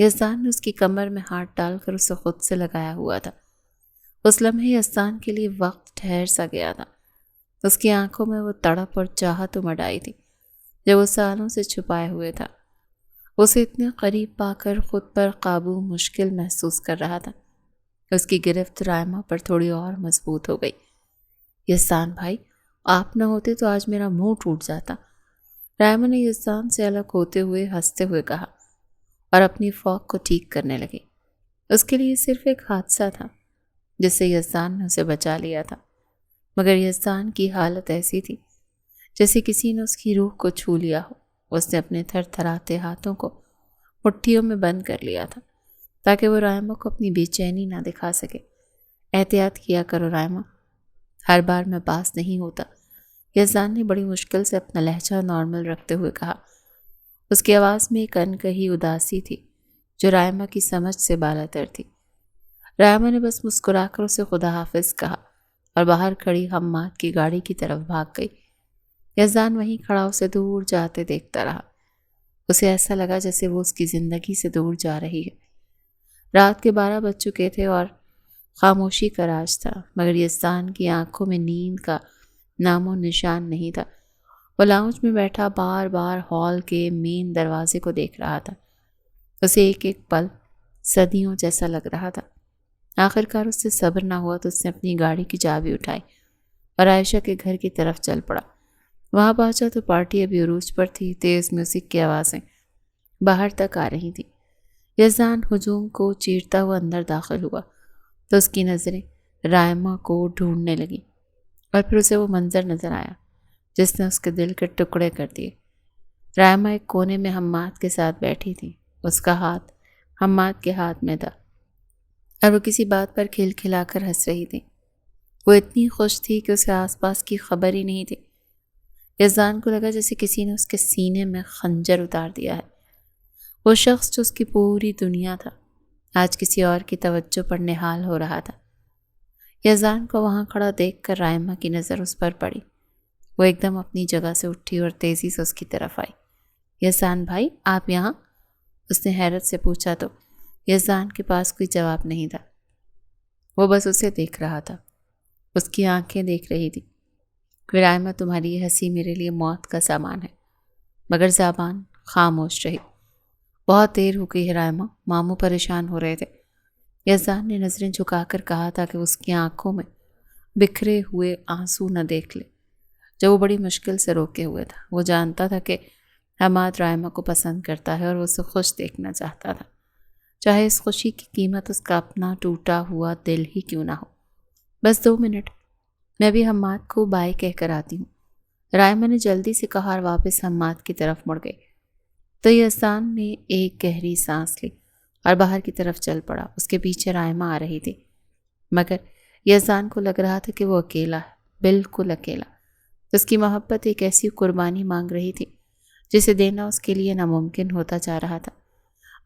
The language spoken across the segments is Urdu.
یزدان نے اس کی کمر میں ہاتھ ڈال کر اسے خود سے لگایا ہوا تھا۔ اس لمحے یزدان کے لیے وقت ٹھہر سا گیا تھا۔ اس کی آنکھوں میں وہ تڑپ اور چاہت امڈ آئی تھی جو وہ سالوں سے چھپائے ہوئے تھا۔ اسے اتنے قریب پا کر خود پر قابو مشکل محسوس کر رہا تھا۔ اس کی گرفت رائمہ پر تھوڑی اور مضبوط ہو گئی۔ یزدان بھائی، آپ نہ ہوتے تو آج میرا منہ ٹوٹ جاتا، رائمہ نے یزدان سے الگ ہوتے ہوئے ہنستے ہوئے کہا اور اپنی فوق کو ٹھیک کرنے لگی۔ اس کے لیے صرف ایک حادثہ تھا جس سے یزدان نے اسے بچا لیا تھا، مگر یزدان کی حالت ایسی تھی جیسے کسی نے اس کی روح کو چھو لیا ہو۔ اس نے اپنے تھر تھراتے ہاتھوں کو مٹھیوں میں بند کر لیا تھا تاکہ وہ رائمہ کو اپنی بے چینی نہ دکھا سکے۔ احتیاط کیا کرو رائمہ، ہر بار میں پاس نہیں ہوتا، یزدان نے بڑی مشکل سے اپنا لہجہ نارمل رکھتے ہوئے کہا۔ اس کی آواز میں ایک انکہی اداسی تھی جو رائمہ کی سمجھ سے بالاتر تھی۔ رائمہ نے بس مسکرا کر اسے خدا حافظ کہا اور باہر کھڑی حماد کی گاڑی کی طرف بھاگ گئی۔ یزدان وہیں کھڑا اسے دور جاتے دیکھتا رہا۔ اسے ایسا لگا جیسے وہ اس کی زندگی سے دور جا رہی ہے۔ رات کے 12 بج چکے تھے اور خاموشی کا راج تھا، مگر یزدان کی آنکھوں میں نیند کا نام و نشان نہیں تھا۔ وہ لاؤنج میں بیٹھا بار بار ہال کے مین دروازے کو دیکھ رہا تھا۔ اسے ایک ایک پل صدیوں جیسا لگ رہا تھا۔ آخر کار اس سے صبر نہ ہوا تو اس نے اپنی گاڑی کی چابی اٹھائی اور عائشہ کے گھر کی طرف چل پڑا۔ وہاں پہنچا تو پارٹی ابھی عروج پر تھی۔ تیز میوزک کی آوازیں باہر تک آ رہی تھیں۔ یزدان ہجوم کو چیرتا ہوا اندر داخل ہوا تو اس کی نظریں رائمہ کو ڈھونڈنے لگیں اور پھر اسے وہ منظر نظر آیا جس نے اس کے دل کے ٹکڑے کر دیے۔ رائمہ ایک کونے میں حماد کے ساتھ بیٹھی تھی۔ اس کا ہاتھ حماد کے ہاتھ میں تھا اور وہ کسی بات پر کھل کھلا کر ہنس رہی تھی۔ وہ اتنی خوش تھی کہ اسے آس پاس کی خبر ہی نہیں تھی۔ یزدان کو لگا جیسے کسی نے اس کے سینے میں خنجر اتار دیا ہے۔ وہ شخص جو اس کی پوری دنیا تھا آج کسی اور کی توجہ پر نہال ہو رہا تھا۔ یزدان کو وہاں کھڑا دیکھ کر رائمہ کی نظر اس پر پڑی۔ وہ ایک دم اپنی جگہ سے اٹھی اور تیزی سے اس کی طرف آئی۔ یزدان بھائی، آپ یہاں؟ اس نے حیرت سے پوچھا تو یزدان کے پاس کوئی جواب نہیں تھا۔ وہ بس اسے دیکھ رہا تھا، اس کی آنکھیں دیکھ رہی تھی۔ رائمہ، تمہاری یہ ہنسی میرے لیے موت کا سامان ہے۔ مگر زبان خاموش رہی۔ بہت دیر ہو گئی ہے رائمہ، ماموں پریشان ہو رہے تھے۔ یزدان نے نظریں جھکا کر کہا تھا کہ اس کی آنکھوں میں بکھرے ہوئے آنسو نہ دیکھ لے جو وہ بڑی مشکل سے روکے ہوئے تھا۔ وہ جانتا تھا کہ حماد رائمہ کو پسند کرتا ہے اور وہ اسے خوش دیکھنا چاہتا تھا، چاہے اس خوشی کی قیمت اس کا اپنا ٹوٹا ہوا دل ہی کیوں نہ ہو۔ بس 2 منٹ، میں بھی حماد کو بائے کہہ کر آتی ہوں، رائمہ نے جلدی سے کہا اور واپس حماد کی طرف مڑ گئی۔ تو یزدان نے ایک گہری سانس لی اور باہر کی طرف چل پڑا۔ اس کے پیچھے رائمہ آ رہی تھی، مگر یزدان کو لگ رہا تھا کہ وہ اکیلا ہے، بالکل اکیلا۔ اس کی محبت ایک ایسی قربانی مانگ رہی تھی جسے دینا اس کے لیے ناممکن ہوتا جا رہا تھا،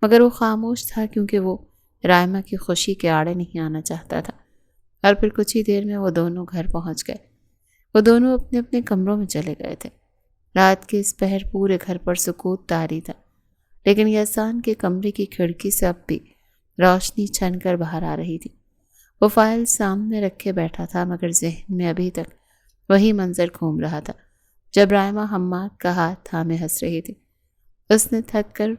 مگر وہ خاموش تھا کیونکہ وہ رائمہ کی خوشی کے آڑے نہیں آنا چاہتا تھا۔ اور پھر کچھ ہی دیر میں وہ دونوں گھر پہنچ گئے۔ وہ دونوں اپنے اپنے کمروں میں چلے گئے تھے۔ رات کے اس پہر پورے گھر پر سکوت طاری تھا، لیکن یزدان کے کمرے کی کھڑکی سے اب بھی روشنی چھن کر باہر آ رہی تھی۔ وہ فائل سامنے رکھے بیٹھا تھا، مگر ذہن میں ابھی تک وہی منظر گھوم رہا تھا جب رائمہ حماد کا ہاتھ تھامے ہنس رہی تھی۔ اس نے تھک کر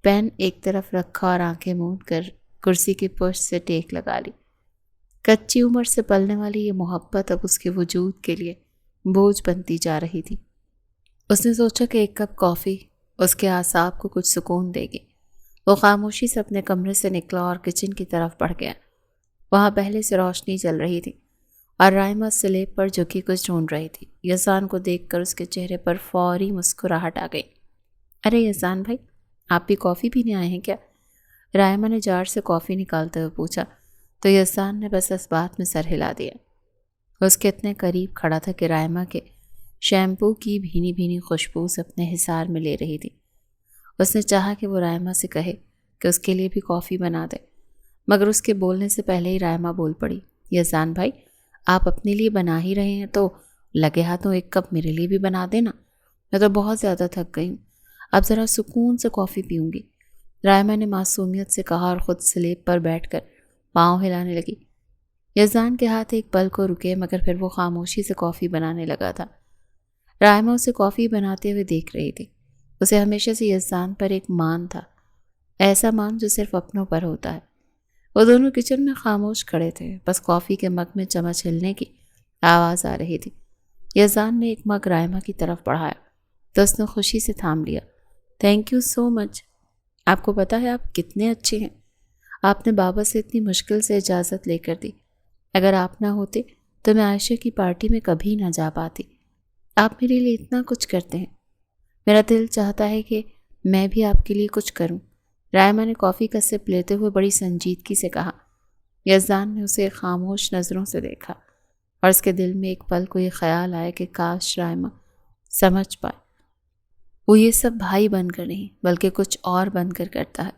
پین ایک طرف رکھا اور آنکھیں موند کر کرسی کی پشت سے ٹیک لگا لی۔ کچی عمر سے پلنے والی یہ محبت اب اس کے وجود کے لیے بوجھ بنتی جا رہی تھی۔ اس نے سوچا کہ ایک کپ کافی اس کے اعصاب کو کچھ سکون دے گی۔ وہ خاموشی سے اپنے کمرے سے نکلا اور کچن کی طرف بڑھ گیا۔ وہاں پہلے سے روشنی چل رہی تھی اور رائمہ سلیب پر جھکی کچھ ڈھونڈ رہی تھی۔ یزدان کو دیکھ کر اس کے چہرے پر فوری مسکراہٹ آ گئی۔ ارے یزدان بھائی، آپ بھی کافی پینے آئے ہیں کیا؟ رائمہ نے جار سے کافی نکالتے ہوئے پوچھا تو یزدان نے بس اس بات میں سر ہلا دیا۔ اس کے اتنے قریب کھڑا تھا کہ رائمہ کے شیمپو کی بھینی بھینی خوشبو سے اپنے حصار میں لے رہی تھی۔ اس نے چاہا کہ وہ رائمہ سے کہے کہ اس کے لیے بھی کافی بنا دے، مگر اس کے بولنے سے پہلے ہی رائمہ بول پڑی۔ یزدان بھائی، آپ اپنے لیے بنا ہی رہے ہیں تو لگے ہاتھوں ایک کپ میرے لیے بھی بنا دینا۔ میں تو بہت زیادہ تھک گئی ہوں، اب ذرا سکون سے کافی پیوں گی۔ رائمہ نے معصومیت سے کہا اور خود سلیب پر بیٹھ کر پاؤں ہلانے لگی۔ یزدان کے ہاتھ ایک پل کو رکے مگر پھر وہ خاموشی سے کافی بنانے لگا تھا۔ رائمہ اسے کافی بناتے ہوئے دیکھ رہی تھی۔ اسے ہمیشہ سے یزدان پر ایک مان تھا، ایسا مان جو صرف اپنوں پر ہوتا ہے۔ وہ دونوں کچن میں خاموش کھڑے تھے، بس کافی کے مگ میں چمچ ہلنے کی آواز آ رہی تھی۔ یزدان نے ایک مگ رائمہ کی طرف بڑھایا تو اس نے خوشی سے تھام لیا۔ تھینک یو سو مچ۔ آپ کو پتا ہے آپ کتنے اچھے ہیں۔ آپ نے بابا سے اتنی مشکل سے اجازت لے کر دی۔ اگر آپ نہ ہوتے تو میں عائشہ کی پارٹی میں کبھی نہ جا پاتی۔ آپ میرے لیے اتنا کچھ کرتے ہیں، میرا دل چاہتا ہے کہ میں بھی آپ کے لیے کچھ کروں۔ رائمہ نے کافی کا سپ لیتے ہوئے بڑی سنجیدگی سے کہا۔ یزدان نے اسے خاموش نظروں سے دیکھا اور اس کے دل میں ایک پل کو یہ خیال آیا کہ کاش رائمہ سمجھ پائے وہ یہ سب بھائی بن کر نہیں بلکہ کچھ اور بن کر کرتا ہے۔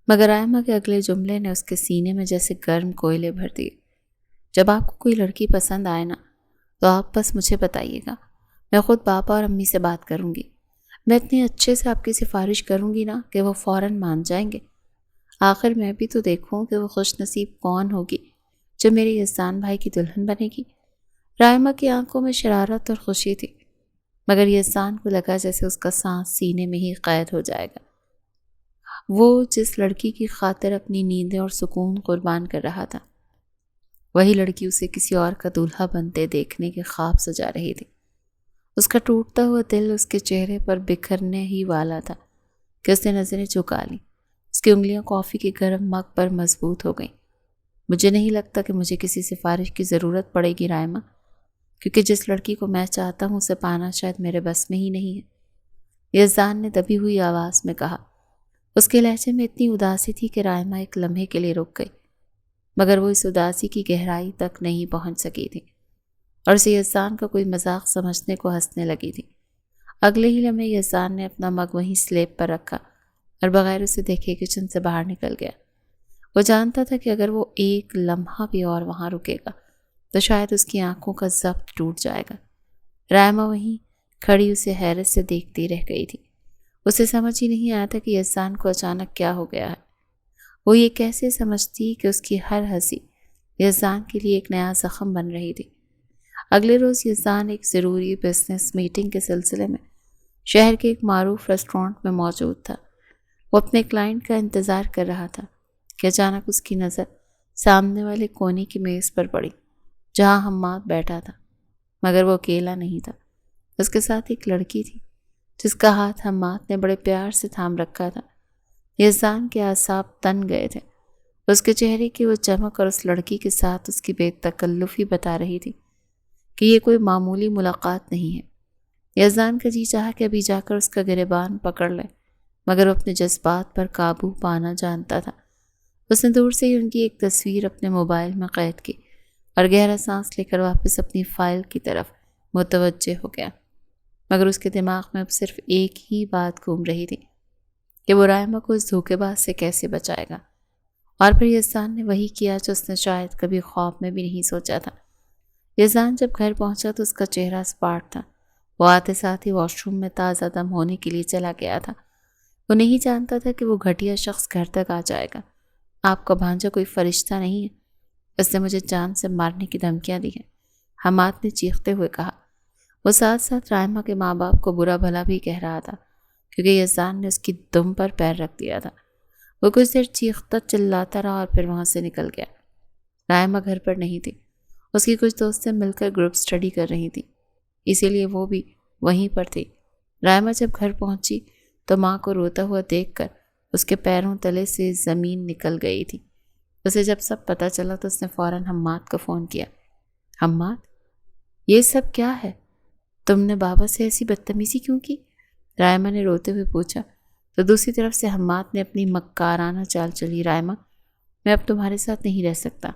مگر رائمہ کے اگلے جملے نے اس کے سینے میں جیسے گرم کوئلے بھر دیے۔ جب آپ کو کوئی لڑکی پسند آئے نا تو آپ بس مجھے بتائیے گا، میں خود پاپا اور امی سے بات کروں گی۔ میں اتنے اچھے سے آپ کی سفارش کروں گی نا کہ وہ فوراً مان جائیں گے۔ آخر میں بھی تو دیکھوں کہ وہ خوش نصیب کون ہوگی جو میرے یزدان بھائی کی دلہن بنے گی۔ رائمہ کی آنکھوں میں شرارت اور خوشی تھی، مگر یزدان کو لگا جیسے اس کا سانس سینے میں ہی قید ہو جائے گا۔ وہ جس لڑکی کی خاطر اپنی نیندیں اور سکون قربان کر رہا تھا، وہی لڑکی اسے کسی اور کا دولہا بنتے دیکھنے کے خواب سجا رہی تھی۔ اس کا ٹوٹتا ہوا دل اس کے چہرے پر بکھرنے ہی والا تھا کہ اس نے نظریں جھکا لیں۔ اس کی انگلیاں کافی کے گرم مگ پر مضبوط ہو گئیں۔ مجھے نہیں لگتا کہ مجھے کسی سفارش کی ضرورت پڑے گی رائمہ، کیونکہ جس لڑکی کو میں چاہتا ہوں اسے پانا شاید میرے بس میں ہی نہیں ہے، یزدان نے دبی ہوئی آواز میں کہا۔ اس کے لہجے میں اتنی اداسی تھی کہ رائمہ ایک لمحے کے لیے رک گئی، مگر وہ اس اداسی کی گہرائی تک نہیں پہنچ سکی تھی اور اسے یزدان کا کوئی مذاق سمجھنے کو ہنسنے لگی تھی۔ اگلے ہی لمحے یزدان نے اپنا مگ وہیں سلیب پر رکھا اور بغیر اسے دیکھے کچن سے باہر نکل گیا۔ وہ جانتا تھا کہ اگر وہ ایک لمحہ بھی اور وہاں رکے گا تو شاید اس کی آنکھوں کا ضبط ٹوٹ جائے گا۔ رائمہ وہیں کھڑی اسے حیرت سے دیکھتی رہ گئی تھی۔ اسے سمجھ ہی نہیں آیا تھا کہ یزدان کو اچانک کیا ہو گیا ہے۔ وہ یہ کیسے سمجھتی کہ اس کی ہر ہنسی یزدان کے لیے ایک نیا زخم بن رہی تھی۔ اگلے روز یزدان ایک ضروری بزنس میٹنگ کے سلسلے میں شہر کے ایک معروف ریسٹورانٹ میں موجود تھا۔ وہ اپنے کلائنٹ کا انتظار کر رہا تھا کہ اچانک اس کی نظر سامنے والے کونے کی میز پر پڑی جہاں حماد بیٹھا تھا، مگر وہ اکیلا نہیں تھا۔ اس کے ساتھ ایک لڑکی تھی جس کا ہاتھ حماد نے بڑے پیار سے تھام رکھا تھا۔ یزدان کے اعصاب تن گئے تھے۔ اس کے چہرے کی وہ چمک اور اس لڑکی کے ساتھ اس کی بے تکلفی بتا رہی تھی کہ یہ کوئی معمولی ملاقات نہیں ہے۔ یزدان کا جی چاہا کہ ابھی جا کر اس کا گریبان پکڑ لے، مگر وہ اپنے جذبات پر قابو پانا جانتا تھا۔ اس نے دور سے ہی ان کی ایک تصویر اپنے موبائل میں قید کی اور گہرا سانس لے کر واپس اپنی فائل کی طرف متوجہ ہو گیا، مگر اس کے دماغ میں اب صرف ایک ہی بات گھوم رہی تھی کہ وہ رائمہ کو اس دھوکے باز سے کیسے بچائے گا۔ اور پھر یزدان نے وہی کیا جو اس نے شاید کبھی خواب میں بھی نہیں سوچا تھا۔ یزدان جب گھر پہنچا تو اس کا چہرہ سپاٹ تھا۔ وہ آتے ساتھ ہی واش روم میں تازہ دم ہونے کے لیے چلا گیا تھا۔ وہ نہیں جانتا تھا کہ وہ گھٹیا شخص گھر تک آ جائے گا۔ آپ کا بھانجا کوئی فرشتہ نہیں ہے، اس نے مجھے جان سے مارنے کی دھمکیاں دی ہیں، حماد نے چیختے ہوئے کہا۔ وہ ساتھ ساتھ رائمہ کے ماں باپ کو برا بھلا بھی کہہ رہا تھا کیونکہ یزدان نے اس کی دم پر پیر رکھ دیا تھا۔ وہ کچھ دیر چیختا چلاتا رہا اور پھر وہاں سے نکل گیا۔ رائمہ گھر پر نہیں تھی۔ اس کی کچھ دوستیں مل کر گروپ سٹڈی کر رہی تھیں، اسی لیے وہ بھی وہیں پر تھی۔ رائمہ جب گھر پہنچی تو ماں کو روتا ہوا دیکھ کر اس کے پیروں تلے سے زمین نکل گئی تھی۔ اسے جب سب پتہ چلا تو اس نے فوراً حماد کو فون کیا۔ حماد، یہ سب کیا ہے؟ تم نے بابا سے ایسی بدتمیزی کیوں کی؟ رائمہ نے روتے ہوئے پوچھا تو دوسری طرف سے حماد نے اپنی مکارانہ چال چلی۔ رائمہ، میں اب تمہارے ساتھ نہیں رہ سکتا۔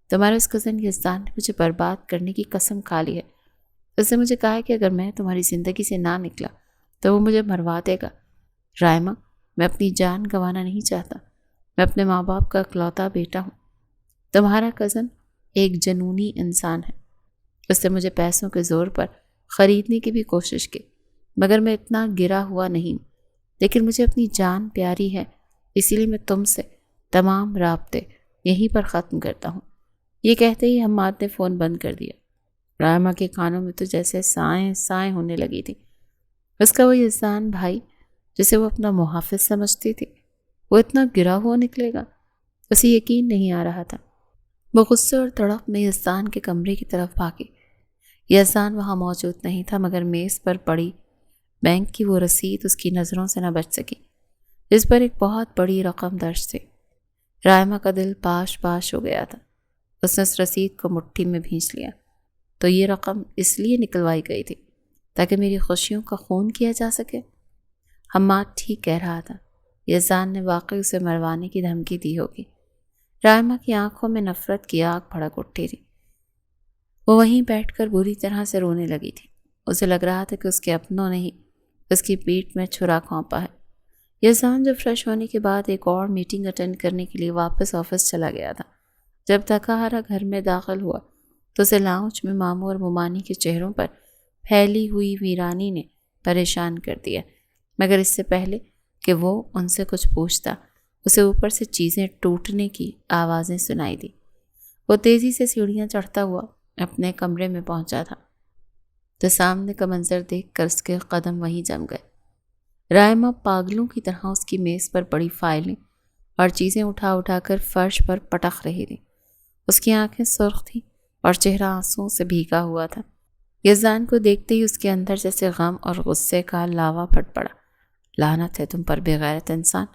تمہارے اس کزن یزدان نے مجھے برباد کرنے کی قسم کھا لی ہے۔ اس نے مجھے کہا ہے کہ اگر میں تمہاری زندگی سے نہ نکلا تو وہ مجھے مروا دے گا۔ رائمہ، میں اپنی جان گنوانا نہیں چاہتا۔ میں اپنے ماں باپ کا اکلوتا بیٹا ہوں۔ تمہارا کزن ایک جنونی انسان ہے۔ اس نے مجھے پیسوں کے زور پر خریدنے کی بھی کوشش کی، مگر میں اتنا گرا ہوا نہیں ہوں، لیکن مجھے اپنی جان پیاری ہے اسی لیے میں تم سے تمام رابطے یہیں پر ختم کرتا ہوں۔ یہ کہتے ہی حماد نے فون بند کر دیا۔ رائما کے کانوں میں تو جیسے سائیں سائیں ہونے لگی تھی۔ اس کا وہ احسان بھائی جسے وہ اپنا محافظ سمجھتی تھی، وہ اتنا گرا ہوا نکلے گا؟ اسے یقین نہیں آ رہا تھا۔ وہ غصے اور تڑپ میں احسان کے کمرے کی طرف بھاگی۔ احسان وہاں موجود نہیں تھا، مگر میز پر پڑی بینک کی وہ رسید اس کی نظروں سے نہ بچ سکی، جس پر ایک بہت بڑی رقم درج تھی۔ رائما کا دل پاش پاش ہو گیا تھا۔ اس نے اس رسید کو مٹھی میں بھینچ لیا۔ تو یہ رقم اس لیے نکلوائی گئی تھی تاکہ میری خوشیوں کا خون کیا جا سکے؟ حماد ٹھیک کہہ رہا تھا، احسان نے واقعی اسے مروانے کی دھمکی دی ہوگی۔ رائما کی آنکھوں میں نفرت کی آگ بھڑک اٹھی تھی۔ وہ وہیں بیٹھ کر بری طرح سے رونے لگی تھی۔ اسے لگ رہا تھا کہ اس کے اپنوں نے ہی اس کی پیٹھ میں چھرا کھونپا ہے۔ احسان جب فریش ہونے کے بعد ایک اور میٹنگ اٹینڈ کرنے کے لیے واپس آفس چلا گیا تھا۔ جب تھکا ہارا گھر میں داخل ہوا تو اسے لاؤنج میں ماموں اور ممانی کے چہروں پر پھیلی ہوئی ویرانی نے پریشان کر دیا، مگر اس سے پہلے کہ وہ ان سے کچھ پوچھتا، اسے اوپر سے چیزیں ٹوٹنے کی آوازیں سنائی دی۔ وہ تیزی سے سیڑھیاں چڑھتا ہوا اپنے کمرے میں پہنچا تھا تو سامنے کا منظر دیکھ کر اس کے قدم وہیں جم گئے۔ رائما پاگلوں کی طرح اس کی میز پر پڑی فائلیں اور چیزیں اٹھا اٹھا کر فرش پر پٹک رہی تھی۔ اس کی آنکھیں سرخ تھیں اور چہرہ آنسوؤں سے بھیگا ہوا تھا۔ احسان کو دیکھتے ہی اس کے اندر جیسے غم اور غصے کا لاوا پھٹ پڑا۔ لعنت ہے تم پر بے غیرت انسان!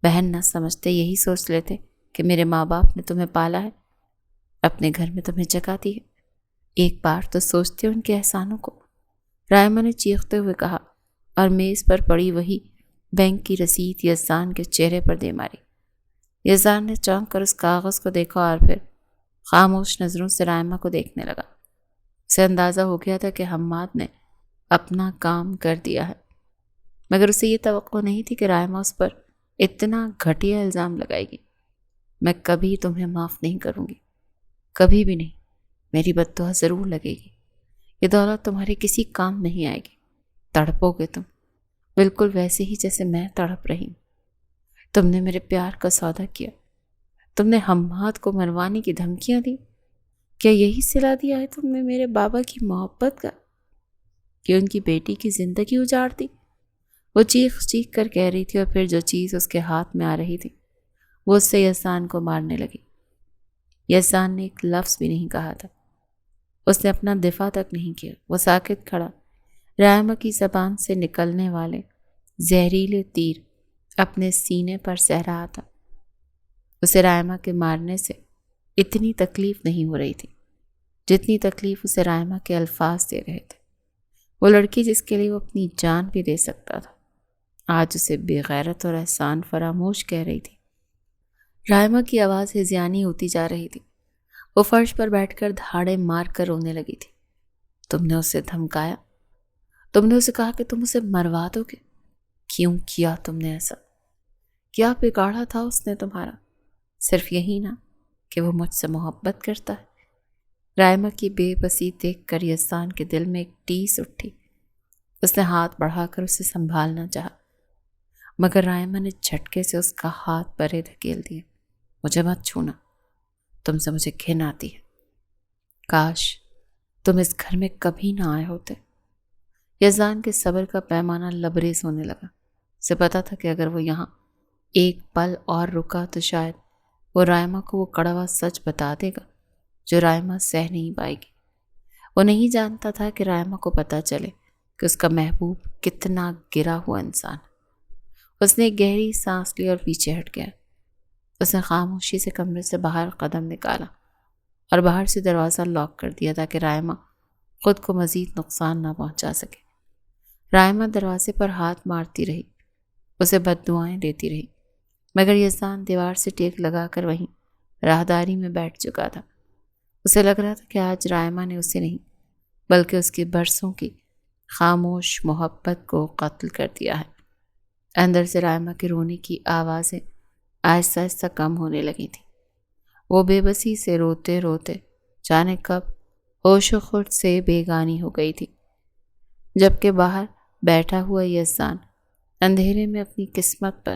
بہن نہ سمجھتے، یہی سوچ لیتے کہ میرے ماں باپ نے تمہیں پالا ہے، اپنے گھر میں تمہیں جگہ دی ہے۔ ایک بار تو سوچتے ان کے احسانوں کو۔ رائما نے چیختے ہوئے کہا اور میز پر پڑی وہی بینک کی رسید احسان کے چہرے پر دے ماری۔ احسان نے چونک کر اس کاغذ کو دیکھا اور پھر خاموش نظروں سے رائما کو دیکھنے لگا۔ اسے اندازہ ہو گیا تھا کہ حماد نے اپنا کام کر دیا ہے، مگر اسے یہ توقع نہیں تھی کہ رائما اس پر اتنا گھٹیا الزام لگائے گی۔ میں کبھی تمہیں معاف نہیں کروں گی، کبھی بھی نہیں۔ میری بددعا ضرور لگے گی۔ یہ دولت تمہارے کسی کام نہیں آئے گی۔ تڑپو گے تم، بالکل ویسے ہی جیسے میں تڑپ رہی ہوں۔ تم نے میرے پیار کا سودا کیا، تم نے حماد کو مروانے کی دھمکیاں دی۔ کیا یہی صلہ دیا ہے تم نے میرے بابا کی محبت کا کہ ان کی بیٹی کی زندگی اجاڑ دی؟ وہ چیخ چیخ کر کہہ رہی تھی اور پھر جو چیز اس کے ہاتھ میں آ رہی تھی وہ اس سے احسان کو مارنے لگی۔ احسان نے ایک لفظ بھی نہیں کہا تھا، اس نے اپنا دفاع تک نہیں کیا۔ وہ ساکت کھڑا رائما کی زبان سے نکلنے والے زہریلے تیر اپنے سینے پر سہ رہا تھا۔ اسے رائما کے مارنے سے اتنی تکلیف نہیں ہو رہی تھی جتنی تکلیف اسے رائما کے الفاظ دے رہے تھے۔ وہ لڑکی جس کے لیے وہ اپنی جان بھی دے سکتا تھا، آج اسے بے غیرت اور احسان فراموش کہہ رہی تھی۔ رائما کی آواز ہذیانی ہوتی جا رہی تھی۔ وہ فرش پر بیٹھ کر دھاڑے مار کر رونے لگی تھی۔ تم نے اسے دھمکایا، تم نے اسے کہا کہ تم اسے مروا دو گے۔ کیوں کیا تم نے ایسا؟ کیا بگاڑا تھا اس نے تمہارا؟ صرف یہی نا کہ وہ مجھ سے محبت کرتا ہے۔ رائما کی بے بسی دیکھ کر احسان کے دل میں ایک ٹیس اٹھی۔ اس نے ہاتھ بڑھا کر اسے سنبھالنا چاہا، مگر رائما نے جھٹکے سے اس کا ہاتھ پرے دھکیل دیا۔ مجھے مت چھونا، تم سے مجھے گھن آتی ہے۔ کاش تم اس گھر میں کبھی نہ آئے ہوتے۔ احسان کے صبر کا پیمانہ لبریز ہونے لگا۔ اسے پتا تھا کہ اگر وہ یہاں ایک پل اور رکا تو شاید وہ رائما کو وہ کڑوا سچ بتا دے گا جو رائما سہ نہیں پائے گی۔ وہ نہیں جانتا تھا کہ رائما کو پتا چلے کہ اس کا محبوب کتنا گرا ہوا انسان۔ اس نے ایک گہری سانس لی اور پیچھے ہٹ گیا۔ اس نے خاموشی سے کمرے سے باہر قدم نکالا اور باہر سے دروازہ لاک کر دیا تاکہ رائما خود کو مزید نقصان نہ پہنچا سکے۔ رائما دروازے پر ہاتھ مارتی رہی، اسے بد دعائیں دیتی رہی، مگر احسان دیوار سے ٹیک لگا کر وہیں راہداری میں بیٹھ چکا تھا۔ اسے لگ رہا تھا کہ آج رائما نے اسے نہیں بلکہ اس کی برسوں کی خاموش محبت کو قتل کر دیا ہے۔ اندر سے رائما کے رونے کی آوازیں آہستہ آہستہ کم ہونے لگی تھیں۔ وہ بے بسی سے روتے روتے جانے کب ہوش و خرد سے بیگانی ہو گئی تھی، جبکہ باہر بیٹھا ہوا احسان اندھیرے میں اپنی قسمت پر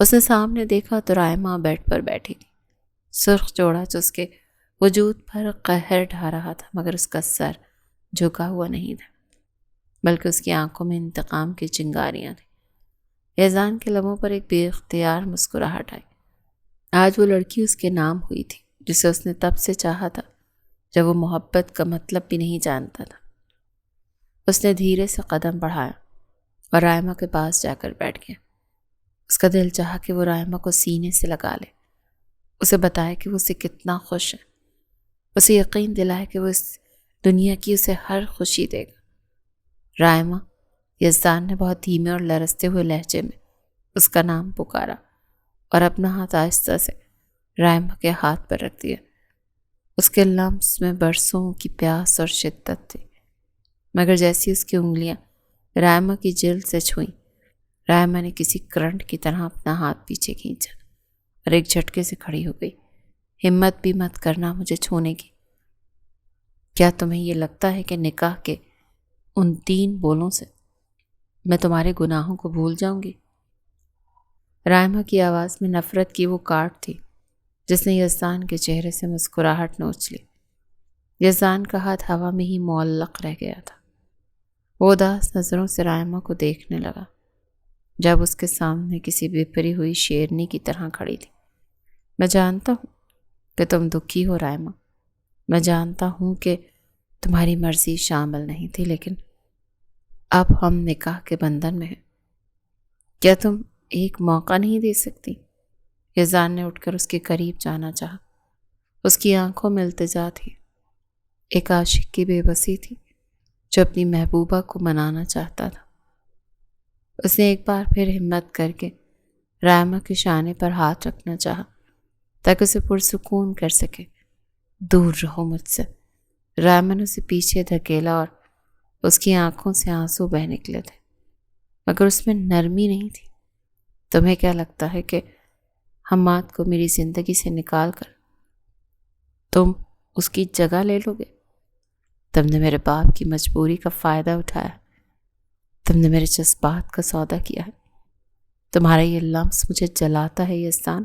اس نے سامنے دیکھا تو رائما بیڈ پر بیٹھی تھی۔ سرخ جوڑا جو اس کے وجود پر قہر ڈھا رہا تھا، مگر اس کا سر جھکا ہوا نہیں تھا، بلکہ اس کی آنکھوں میں انتقام کی چنگاریاں تھیں۔ اذان کے لبوں پر ایک بے اختیار مسکراہٹ آئی۔ آج وہ لڑکی اس کے نام ہوئی تھی، جسے اس نے تب سے چاہا تھا جب وہ محبت کا مطلب بھی نہیں جانتا تھا۔ اس نے دھیرے سے قدم بڑھایا اور رائما کے پاس جا کر بیٹھ گیا۔ اس کا دل چاہا کہ وہ رائما کو سینے سے لگا لے، اسے بتائے کہ وہ اسے کتنا خوش ہے، اسے یقین دلائے کہ وہ اس دنیا کی اسے ہر خوشی دے گا۔ رائما، یزدان نے بہت دھیمے اور لرزتے ہوئے لہجے میں اس کا نام پکارا اور اپنا ہاتھ آہستہ سے رائما کے ہاتھ پر رکھ دیا۔ اس کے لمس میں برسوں کی پیاس اور شدت تھی، مگر جیسی اس کی انگلیاں رائما کی جلد سے چھوئیں، رائما نے کسی کرنٹ کی طرح اپنا ہاتھ پیچھے کھینچا اور ایک جھٹکے سے کھڑی ہو گئی۔ ہمت بھی مت کرنا مجھے چھونے کی۔ کیا تمہیں یہ لگتا ہے کہ نکاح کے ان 3 بولوں سے میں تمہارے گناہوں کو بھول جاؤں گی؟ رائما کی آواز میں نفرت کی وہ کاٹ تھی جس نے یزدان کے چہرے سے مسکراہٹ نوچ لی۔ یزدان کا ہاتھ ہوا میں ہی معلق رہ گیا تھا۔ وہ اداس نظروں سے رائما کو دیکھنے لگا، جب اس کے سامنے کسی بپری ہوئی شیرنی کی طرح کھڑی تھی۔ میں جانتا ہوں کہ تم دکھی ہو رائما، میں جانتا ہوں کہ تمہاری مرضی شامل نہیں تھی، لیکن اب ہم نکاح کے بندھن میں ہیں۔ کیا تم ایک موقع نہیں دے سکتی؟ یزدان نے اٹھ کر اس کے قریب جانا چاہا۔ اس کی آنکھوں میں التجا تھی، ایک عاشق کی بے بسی تھی جو اپنی محبوبہ کو منانا چاہتا تھا۔ اس نے ایک بار پھر ہمت کر کے رائما کے شانے پر ہاتھ رکھنا چاہا تاکہ اسے پرسکون کر سکے۔ دور رہو مجھ سے۔ رائما نے اسے پیچھے دھکیلا اور اس کی آنکھوں سے آنسو بہہ نکلے تھے، مگر اس میں نرمی نہیں تھی۔ تمہیں کیا لگتا ہے کہ حماد کو میری زندگی سے نکال کر تم اس کی جگہ لے لو گے؟ تم نے میرے باپ کی مجبوری کا فائدہ اٹھایا، تم نے میرے جذبات کا سودا کیا ہے۔ تمہارا یہ لمس مجھے جلاتا ہے یزدان،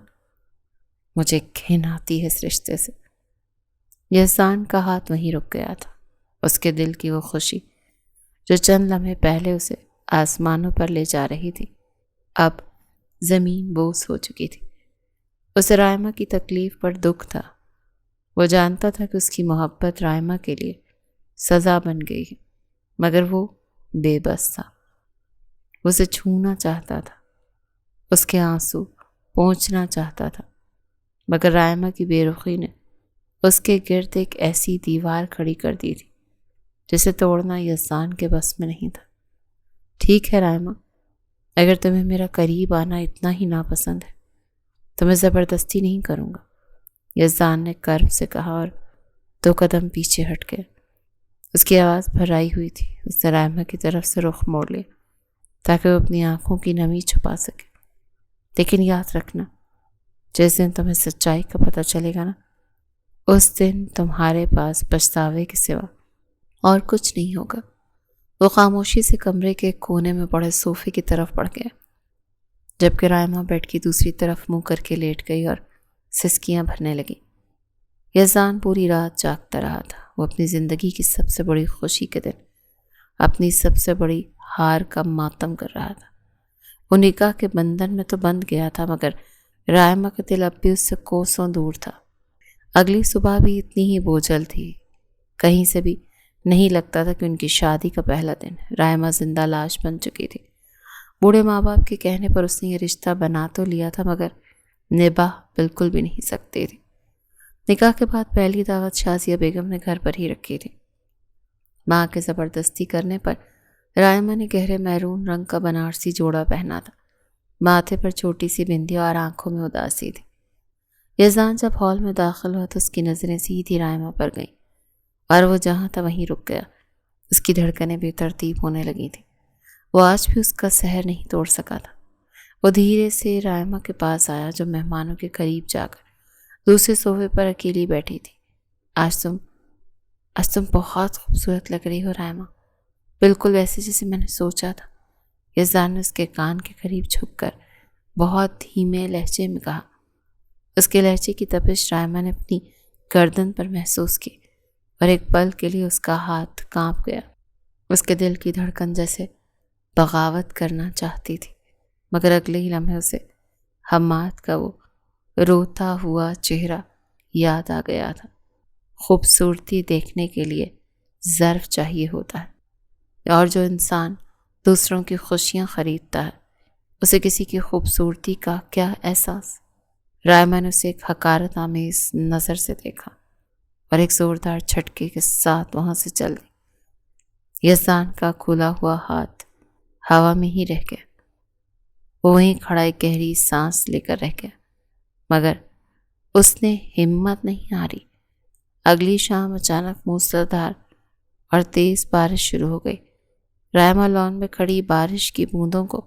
مجھے گھن آتی ہے اس رشتے سے۔ یزدان کا ہاتھ وہیں رک گیا تھا۔ اس کے دل کی وہ خوشی جو چند لمحے پہلے اسے آسمانوں پر لے جا رہی تھی، اب زمین بوس ہو چکی تھی۔ اسے رائما کی تکلیف پر دکھ تھا۔ وہ جانتا تھا کہ اس کی محبت رائما کے لیے سزا بن گئی ہے، مگر وہ بے بس تھا۔ وہ اسے چھونا چاہتا تھا، اس کے آنسو پونچھنا چاہتا تھا، مگر رائما کی بے رخی نے اس کے گرد ایک ایسی دیوار کھڑی کر دی تھی جسے توڑنا یزدان کے بس میں نہیں تھا۔ ٹھیک ہے رائما، اگر تمہیں میرا قریب آنا اتنا ہی ناپسند ہے تو میں زبردستی نہیں کروں گا، یزدان نے کرب سے کہا اور 2 قدم پیچھے ہٹ گیا۔ اس کی آواز بھرائی ہوئی تھی۔ اس نے رائما کی طرف سے رخ موڑ لیا تاکہ وہ اپنی آنکھوں کی نمی چھپا سکے۔ لیکن یاد رکھنا، جس دن تمہیں سچائی کا پتہ چلے گا نا، اس دن تمہارے پاس پچھتاوے کے سوا اور کچھ نہیں ہوگا۔ وہ خاموشی سے کمرے کے ایک کونے میں پڑے صوفے کی طرف بڑھ گیا، جبکہ رائما بیڈ کی دوسری طرف منہ کر کے لیٹ گئی اور سسکیاں بھرنے لگی۔ یزدان پوری رات جاگتا رہا تھا۔ وہ اپنی زندگی کی سب سے بڑی خوشی کے دن اپنی سب سے بڑی ہار کا ماتم کر رہا تھا۔ وہ نکاح کے بندھن میں تو بندھ گیا تھا، مگر رائما کا دل اب بھی اس سے کوسوں دور تھا۔ اگلی صبح بھی اتنی ہی بوجھل تھی۔ کہیں سے بھی نہیں لگتا تھا کہ ان کی شادی کا پہلا دن۔ رائما زندہ لاش بن چکی تھی۔ بوڑھے ماں باپ کے کہنے پر اس نے یہ رشتہ بنا تو لیا تھا، مگر نباہ بالکل بھی نہیں سکتی تھی۔ نکاح کے بعد پہلی دعوت شازیہ بیگم نے گھر پر ہی رکھی تھی۔ ماں کے زبردستی کرنے پر رائما نے گہرے میرون رنگ کا بنارسی جوڑا پہنا تھا۔ ماتھے پر چھوٹی سی بندی اور آنکھوں میں اداسی تھی۔ یزدان جب ہال میں داخل ہوا تو اس کی نظریں سیدھی رائما پر گئیں اور وہ جہاں تھا وہیں رک گیا۔ اس کی دھڑکنیں بے ترتیب ہونے لگی تھیں۔ وہ آج بھی اس کا سحر نہیں توڑ سکا تھا۔ وہ دھیرے سے رائما کے پاس آیا جو مہمانوں کے قریب جا کر دوسرے صوفے پر اکیلی بیٹھی تھی۔ آج تم بہت خوبصورت لگ رہی ہو رائما، بالکل ویسے جیسے میں نے سوچا تھا۔ یزدان نے اس کے کان کے قریب جھک کر بہت دھیمے لہجے میں کہا۔ اس کے لہجے کی تپش رائما نے اپنی گردن پر محسوس کی اور ایک پل کے لیے اس کا ہاتھ کانپ گیا۔ اس کے دل کی دھڑکن جیسے بغاوت کرنا چاہتی تھی، مگر اگلے ہی لمحے اسے حماد کا وہ روتا ہوا چہرہ یاد آ گیا تھا۔ خوبصورتی دیکھنے کے لیے ظرف چاہیے ہوتا ہے، اور جو انسان دوسروں کی خوشیاں خریدتا ہے اسے کسی کی خوبصورتی کا کیا احساس۔ رائما نے اسے ایک حقارت آمیز نظر سے دیکھا اور ایک زوردار جھٹکے کے ساتھ وہاں سے چل دی۔ یزدان کا کھلا ہوا ہاتھ ہوا میں ہی رہ گیا۔ وہ وہیں کھڑا ایک گہری سانس لے کر رہ گیا، مگر اس نے ہمت نہیں ہاری۔ اگلی شام اچانک موسلادھار اور تیز بارش شروع ہو گئی۔ رائما لان میں کھڑی بارش کی بوندوں کو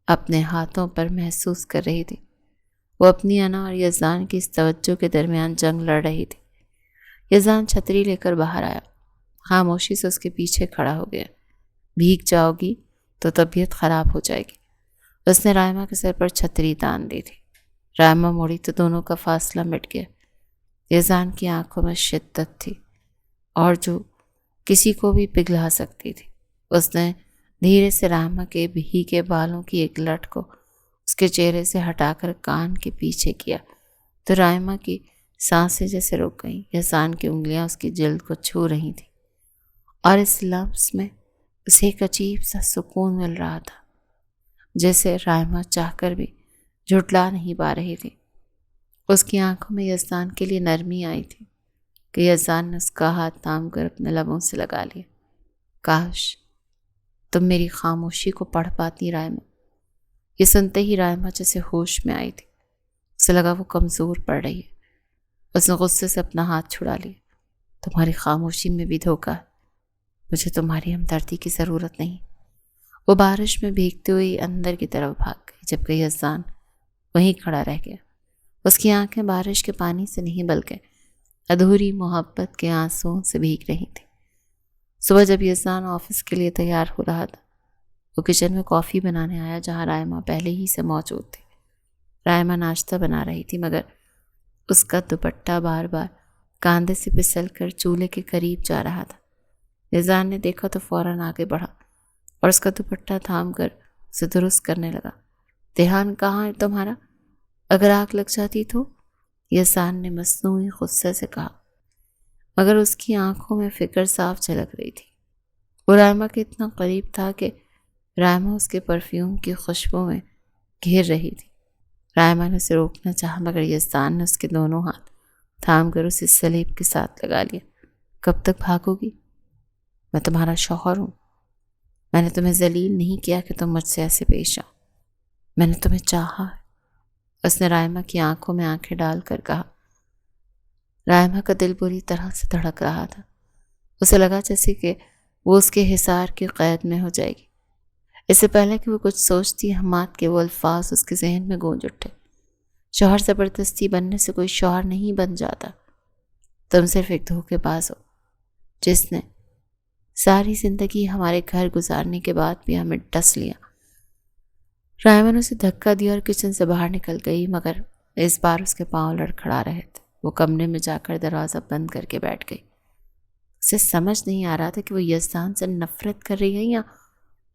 اپنے ہاتھوں پر محسوس کر رہی تھی۔ وہ اپنی انا اور یزدان کی اس توجہ کے درمیان جنگ لڑ رہی تھی۔ یزدان چھتری لے کر باہر آیا، خاموشی سے اس کے پیچھے کھڑا ہو گیا۔ بھیگ جاؤ گی تو طبیعت خراب ہو جائے گی۔ اس نے رائما کے سر پر چھتری تان دی تھی۔ رائما موڑی تو دونوں کا فاصلہ مٹ گیا۔ یزدان کی آنکھوں میں شدت تھی اور جو کسی کو بھی پگھلا سکتی تھی۔ اس نے دھیرے سے رائما کے بھیگے بالوں کی ایک لٹ کو اس کے چہرے سے ہٹا کر کان کے پیچھے کیا تو رائما کی سانسیں جیسے رک گئیں۔ یزدان کی انگلیاں اس کی جلد کو چھو رہی تھیں اور اس لمس میں اسے ایک عجیب سا سکون مل رہا تھا جیسے رائما چاہ کر بھی جھٹلا نہیں پا رہی تھی۔ اس کی آنکھوں میں یزدان کے لیے نرمی آئی تھی کہ یزدان نے اس کا ہاتھ تھام کر اپنے لبوں سے لگا لیا۔ کاش تم میری خاموشی کو پڑھ پاتی رائما۔ یہ سنتے ہی رائما جیسے ہوش میں آئی تھی۔ اسے لگا وہ کمزور پڑ رہی ہے۔ اس نے غصے سے اپنا ہاتھ چھڑا لیا۔ تمہاری خاموشی میں بھی دھوکہ ہے، مجھے تمہاری ہمدردی کی ضرورت نہیں۔ وہ بارش میں بھیگتے ہوئے اندر کی طرف بھاگ گئی، جبکہ یزدان وہیں کھڑا رہ گیا۔ اس کی آنکھیں بارش کے پانی سے نہیں بلکہ ادھوری محبت کے آنسوؤں سے بھیگ رہی تھی۔ صبح جب یزدان آفس کے لیے تیار ہو رہا تھا، وہ کچن میں کافی بنانے آیا جہاں رائما پہلے ہی سے موجود تھی۔ رائما ناشتہ بنا رہی تھی، مگر اس کا دوپٹہ بار بار کاندھے سے پھسل کر چولہے کے قریب جا رہا تھا۔ یزدان نے دیکھا تو فوراً آگے بڑھا اور اس کا دوپٹہ تھام کر اسے درست کرنے لگا۔ دھیان کہاں ہے تمہارا؟ اگر آگ لگ جاتی تو؟ یزدان نے مصنوعی غصے سے کہا، مگر اس کی آنکھوں میں فکر صاف جھلک رہی تھی۔ وہ رائما کے اتنا قریب تھا کہ رائما اس کے پرفیوم کی خوشبو میں گھر رہی تھی۔ رائما نے اسے روکنا چاہا، مگر یزدان نے اس کے دونوں ہاتھ تھام کر اسے سلیب کے ساتھ لگا لیا۔ کب تک بھاگو گی؟ میں تمہارا شوہر ہوں۔ میں نے تمہیں ذلیل نہیں کیا کہ تم مجھ سے ایسے پیش آؤ۔ میں نے تمہیں چاہا ہے۔ اس نے رائما کی آنکھوں میں آنکھیں ڈال کر کہا۔ رائما کا دل بری طرح سے دھڑک رہا تھا۔ اسے لگا جیسے کہ وہ اس کے حصار کی قید میں ہو جائے گی۔ اس سے پہلے کہ وہ کچھ سوچتی، حماد کے وہ الفاظ اس کے ذہن میں گونج اٹھے۔ شوہر زبردستی بننے سے کوئی شوہر نہیں بن جاتا۔ تم صرف ایک دھوکے باز ہو جس نے ساری زندگی ہمارے گھر گزارنے کے بعد بھی ہمیں ڈس لیا۔ رائما نے اسے دھکا دیا اور کچن سے باہر نکل گئی، مگر اس بار اس کے پاؤں لڑکھڑا رہے تھے۔ وہ کمرے میں جا کر دروازہ بند کر کے بیٹھ گئی۔ اسے سمجھ نہیں آ رہا تھا کہ وہ یزدان سے نفرت کر رہی ہے یا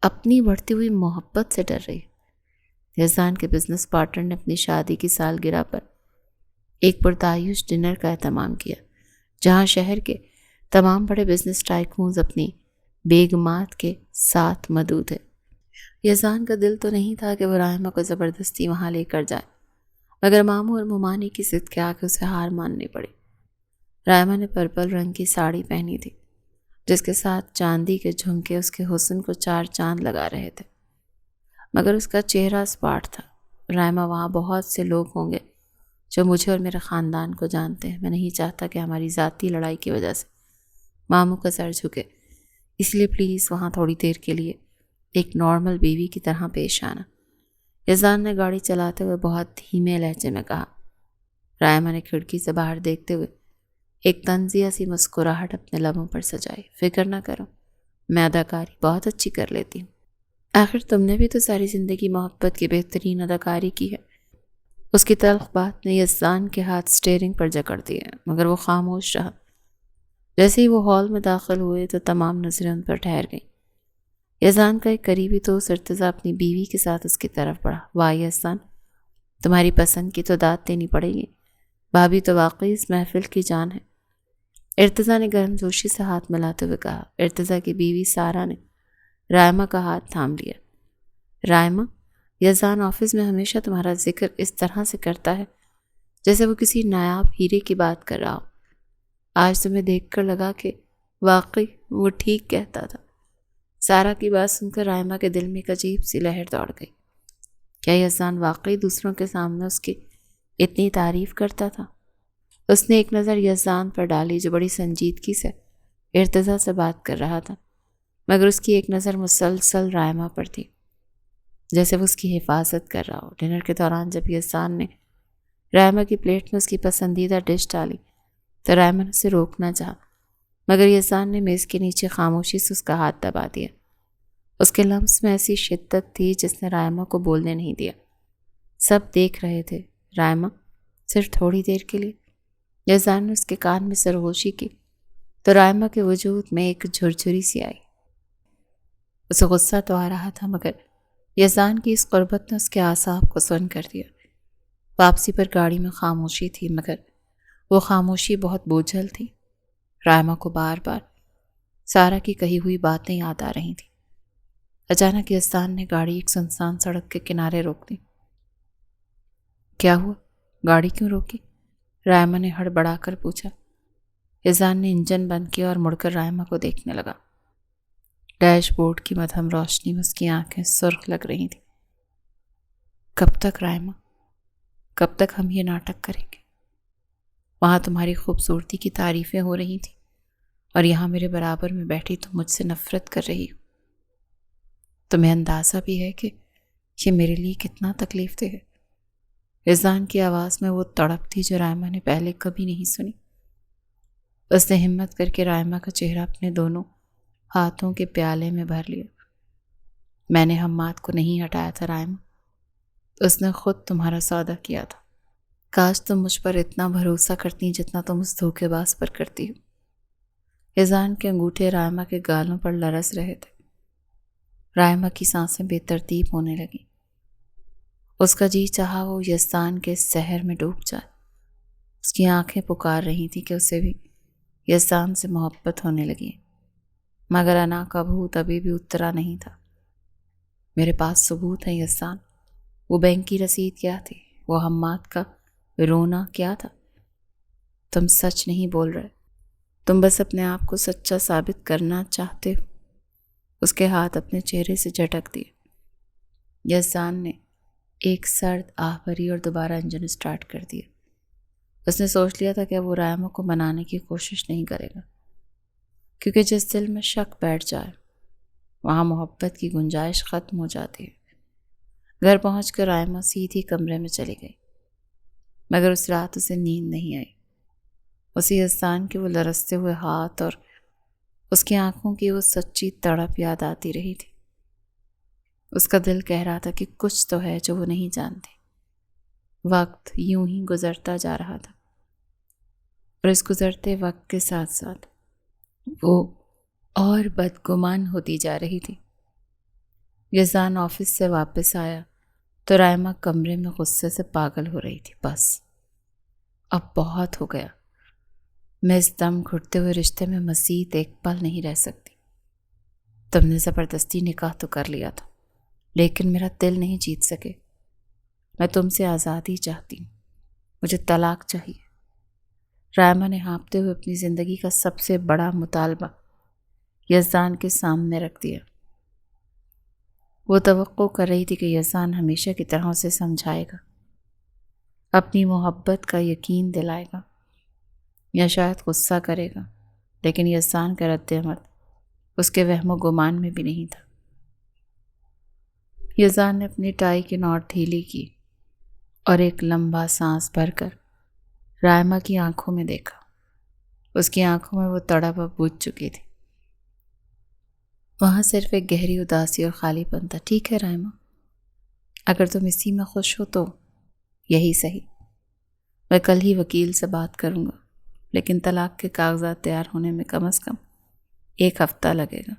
اپنی بڑھتی ہوئی محبت سے ڈر رہی ہے۔ یزدان کے بزنس پارٹنر نے اپنی شادی کی سالگرہ پر ایک پرتعیش ڈنر کا اہتمام کیا، جہاں شہر کے تمام بڑے بزنس ٹائکونز اپنی بیگمات کے ساتھ مدعو تھے۔ یزدان کا دل تو نہیں تھا کہ وہ رائما کو زبردستی وہاں لے کر جائے، مگر ماموں اور ممانی کی ضد کے آگے اسے ہار ماننی پڑی۔ رائما نے پرپل رنگ کی ساڑی پہنی تھی، جس کے ساتھ چاندی کے جھمکے اس کے حسن کو چار چاند لگا رہے تھے، مگر اس کا چہرہ اسپاٹ تھا۔ رائما، وہاں بہت سے لوگ ہوں گے جو مجھے اور میرے خاندان کو جانتے ہیں۔ میں نہیں چاہتا کہ ہماری ذاتی لڑائی کی وجہ سے ماموں کا سر جھکے، اس لیے پلیز وہاں تھوڑی دیر کے لیے ایک نارمل بیوی کی طرح پیش آنا۔ یزدان نے گاڑی چلاتے ہوئے بہت دھیمے لہجے میں کہا۔ رائما نے کھڑکی سے باہر دیکھتے ہوئے ایک طنزیہ سی مسکراہٹ اپنے لبوں پر سجائی۔ فکر نہ کرو، میں اداکاری بہت اچھی کر لیتی ہوں۔ آخر تم نے بھی تو ساری زندگی محبت کی بہترین اداکاری کی ہے۔ اس کی تلخ بات نے یزدان کے ہاتھ اسٹیئرنگ پر جکڑ دیے، مگر وہ خاموش رہا۔ جیسے ہی وہ ہال میں داخل ہوئے تو تمام نظریں ان پر ٹھہر گئیں۔ یزدان کا ایک قریبی دوست ارتضیٰ اپنی بیوی کے ساتھ اس کی طرف بڑھا۔ واہ یزدان، تمہاری پسند کی تو داد دینی پڑے گی، بھابھی تو واقعی اس محفل کی جان ہے۔ ارتضیٰ نے گرم جوشی سے ہاتھ ملاتے ہوئے کہا۔ ارتضیٰ کی بیوی سارا نے رائمہ کا ہاتھ تھام لیا۔ رائمہ، یزدان آفس میں ہمیشہ تمہارا ذکر اس طرح سے کرتا ہے جیسے وہ کسی نایاب ہیرے کی بات کر رہا ہو۔ آج تمہیں دیکھ کر لگا کہ واقعی وہ ٹھیک کہتا تھا۔ سارا کی بات سن کر رائمہ کے دل میں ایک عجیب سی لہر دوڑ گئی۔ کیا یزدان واقعی دوسروں کے سامنے اس کی اتنی تعریف کرتا تھا؟ اس نے ایک نظر یزدان پر ڈالی جو بڑی سنجیدگی سے ارتضیٰ سے بات کر رہا تھا، مگر اس کی ایک نظر مسلسل رائمہ پر تھی، جیسے وہ اس کی حفاظت کر رہا ہو۔ ڈنر کے دوران جب یزدان نے رائمہ کی پلیٹ میں اس کی پسندیدہ ڈش ڈالی تو رائمہ نے اسے روکنا چاہا، مگر یزدان نے میز کے نیچے خاموشی سے اس کا ہاتھ دبا دیا۔ اس کے لمس میں ایسی شدت تھی جس نے رائمہ کو بولنے نہیں دیا۔ سب دیکھ رہے تھے۔ رائمہ، صرف تھوڑی دیر کے لیے۔ یزدان نے اس کے کان میں سرگوشی کی تو رائمہ کے وجود میں ایک جھرجھری سی آئی۔ اسے غصہ تو آ رہا تھا، مگر یزدان کی اس قربت نے اس کے اعصاب کو سن کر دیا۔ واپسی پر گاڑی میں خاموشی تھی، مگر وہ خاموشی بہت بوجھل تھی۔ رائمہ کو بار بار سارا کی کہی ہوئی باتیں یاد آ رہی تھیں۔ اچانک یزدان نے گاڑی ایک سنسان سڑک کے کنارے روک دی۔ کیا ہوا؟ گاڑی کیوں روکی؟ رائمہ نے ہڑبڑا کر پوچھا۔ یزدان نے انجن بند کیا اور مڑ کر رائمہ کو دیکھنے لگا۔ ڈیش بورڈ کی مدھم روشنی میں اس کی آنکھیں سرخ لگ رہی تھیں۔ کب تک رائمہ؟ کب تک ہم یہ ناٹک کریں گے؟ وہاں تمہاری خوبصورتی کی تعریفیں ہو رہی تھیں اور یہاں میرے برابر میں بیٹھی تم مجھ سے نفرت کر رہی ہو۔ تمہیں اندازہ بھی ہے کہ یہ میرے لیے کتنا تکلیف دہ ہے؟ یزدان کی آواز میں وہ تڑپ تھی جو رائمہ نے پہلے کبھی نہیں سنی۔ اس نے ہمت کر کے رائمہ کا چہرہ اپنے دونوں ہاتھوں کے پیالے میں بھر لیا۔ میں نے ہمات کو نہیں ہٹایا تھا رائمہ، اس نے خود تمہارا سودا کیا تھا۔ کاش تم مجھ پر اتنا بھروسہ کرتی جتنا تم اس دھوکے باز پر کرتی ہو۔ یزدان کے انگوٹھے رائمہ کے گالوں پر لرز رہے تھے۔ رائمہ کی سانسیں بے ترتیب ہونے لگیں۔ اس کا جی چاہا وہ یزدان کے سحر میں ڈوب جائے۔ اس کی آنکھیں پکار رہی تھی کہ اسے بھی یزدان سے محبت ہونے لگی، مگر انا کا بھوت ابھی بھی اترا نہیں تھا۔ میرے پاس ثبوت ہے یزدان۔ وہ بینک کی رسید کیا تھی؟ وہ ہمات کا رونا کیا تھا؟ تم سچ نہیں بول رہے، تم بس اپنے آپ کو سچا ثابت کرنا چاہتے ہو۔ اس کے ہاتھ اپنے چہرے سے جھٹک دیے۔ یزدان نے ایک سرد آہ بھری اور دوبارہ انجن سٹارٹ کر دیا۔ اس نے سوچ لیا تھا کہ وہ رائمہ کو منانے کی کوشش نہیں کرے گا، کیونکہ جس دل میں شک بیٹھ جائے وہاں محبت کی گنجائش ختم ہو جاتی ہے۔ گھر پہنچ کر رائمہ سیدھی کمرے میں چلی گئی، مگر اس رات اسے نیند نہیں آئی۔ اسے یزدان کے وہ لرزتے ہوئے ہاتھ اور اس کی آنکھوں کی وہ سچی تڑپ یاد آتی رہی تھی۔ اس کا دل کہہ رہا تھا کہ کچھ تو ہے جو وہ نہیں جانتی۔ وقت یوں ہی گزرتا جا رہا تھا اور اس گزرتے وقت کے ساتھ ساتھ وہ اور بدگمان ہوتی جا رہی تھی۔ یزدان آفس سے واپس آیا تو رائمہ کمرے میں غصے سے پاگل ہو رہی تھی۔ بس اب بہت ہو گیا، میں اس دم گھٹتے ہوئے رشتے میں مزید ایک پل نہیں رہ سکتی۔ تم نے زبردستی نکاح تو کر لیا تھا، لیکن میرا دل نہیں جیت سکے۔ میں تم سے آزادی چاہتی ہوں، مجھے طلاق چاہیے۔ رائمہ نے ہانپتے ہوئے اپنی زندگی کا سب سے بڑا مطالبہ یزدان کے سامنے رکھ دیا۔ وہ توقع کر رہی تھی کہ یزدان ہمیشہ کی طرح اسے سمجھائے گا، اپنی محبت کا یقین دلائے گا، یا شاید غصہ کرے گا، لیکن یزدان کا رد عمل اس کے وہم و گمان میں بھی نہیں تھا۔ یزدان نے اپنی ٹائی کی نوٹ ڈھیلی کی اور ایک لمبا سانس بھر کر رائمہ کی آنکھوں میں دیکھا۔ اس کی آنکھوں میں وہ تڑپ اب بجھ چکی تھی۔ وہاں صرف ایک گہری اداسی اور خالی پن تھا۔ ٹھیک ہے رائمہ، اگر تم اسی میں خوش ہو تو یہی صحیح۔ میں کل ہی وکیل سے بات کروں گا، لیکن طلاق کے کاغذات تیار ہونے میں کم از کم 1 ہفتہ لگے گا۔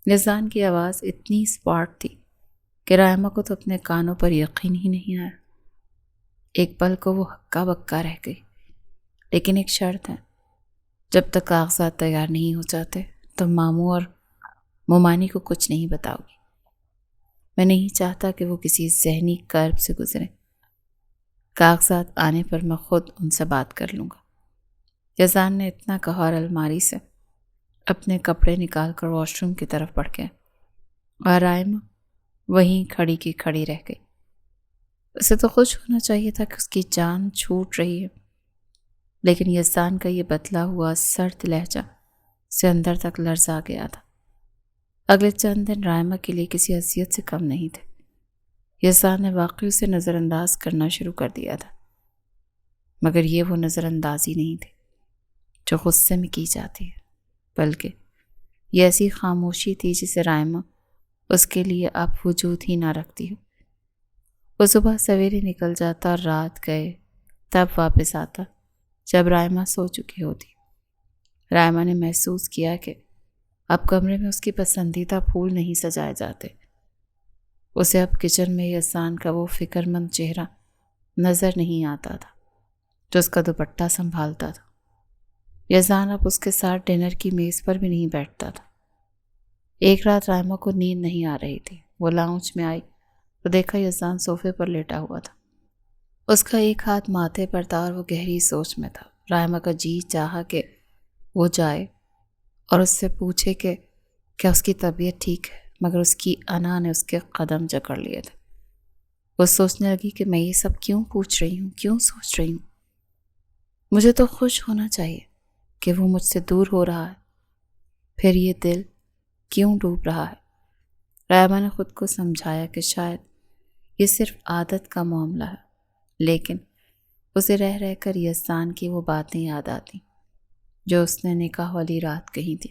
یزدان کی آواز اتنی اسپاٹ تھی کہ رائمہ کو تو اپنے کانوں پر یقین ہی نہیں آیا۔ ایک پل کو وہ ہکا بکا رہ گئی۔ لیکن ایک شرط ہے، جب تک کاغذات تیار نہیں ہو جاتے تو ماموں اور مومانی کو کچھ نہیں بتاؤ گی۔ میں نہیں چاہتا کہ وہ کسی ذہنی کرب سے گزریں۔ کاغذات آنے پر میں خود ان سے بات کر لوں گا۔ یزدان نے اتنا کہا اور الماری سے اپنے کپڑے نکال کر واش روم کی طرف بڑھ گیا، اور رائمہ وہیں کھڑی کی کھڑی رہ گئی۔ اسے تو خوش ہونا چاہیے تھا کہ اس کی جان چھوٹ رہی ہے، لیکن یزدان کا یہ بدلا ہوا سرد لہجہ سے اندر تک لرزا گیا تھا۔ اگلے چند دن رائمہ کے لیے کسی اذیت سے کم نہیں تھے۔ یزدان نے واقعی اسے نظر انداز کرنا شروع کر دیا تھا، مگر یہ وہ نظر اندازی نہیں تھی جو غصے میں کی جاتی ہے، بلکہ یہ ایسی خاموشی تھی جسے رائمہ اس کے لیے اب وجود ہی نہ رکھتی ہو۔ وہ صبح سویرے نکل جاتا اور رات گئے تب واپس آتا جب رائمہ سو چکی ہوتی۔ رائمہ نے محسوس کیا کہ اب کمرے میں اس کی پسندیدہ پھول نہیں سجائے جاتے۔ اسے اب کچن میں یزدان کا وہ فکر مند چہرہ نظر نہیں آتا تھا جو اس کا دوپٹہ سنبھالتا تھا۔ یزدان اب اس کے ساتھ ڈنر کی میز پر بھی نہیں بیٹھتا تھا۔ ایک رات رائمہ کو نیند نہیں آ رہی تھی۔ وہ لاؤنج میں آئی تو دیکھا یزدان صوفے پر لیٹا ہوا تھا۔ اس کا ایک ہاتھ ماتھے پر تھا اور وہ گہری سوچ میں تھا۔ رائمہ کا جی چاہا کہ وہ جائے اور اس سے پوچھے کہ کیا اس کی طبیعت ٹھیک ہے، مگر اس کی انا نے اس کے قدم جکڑ لیے تھے۔ وہ سوچنے لگی کہ میں یہ سب کیوں پوچھ رہی ہوں، کیوں سوچ رہی ہوں؟ مجھے تو خوش ہونا چاہیے کہ وہ مجھ سے دور ہو رہا ہے، پھر یہ دل کیوں ڈوب رہا ہے؟ رائمہ نے خود کو سمجھایا کہ شاید یہ صرف عادت کا معاملہ ہے، لیکن اسے رہ رہ کر یزدان کی وہ باتیں یاد آتی جو اس نے نکاح والی رات کہی تھی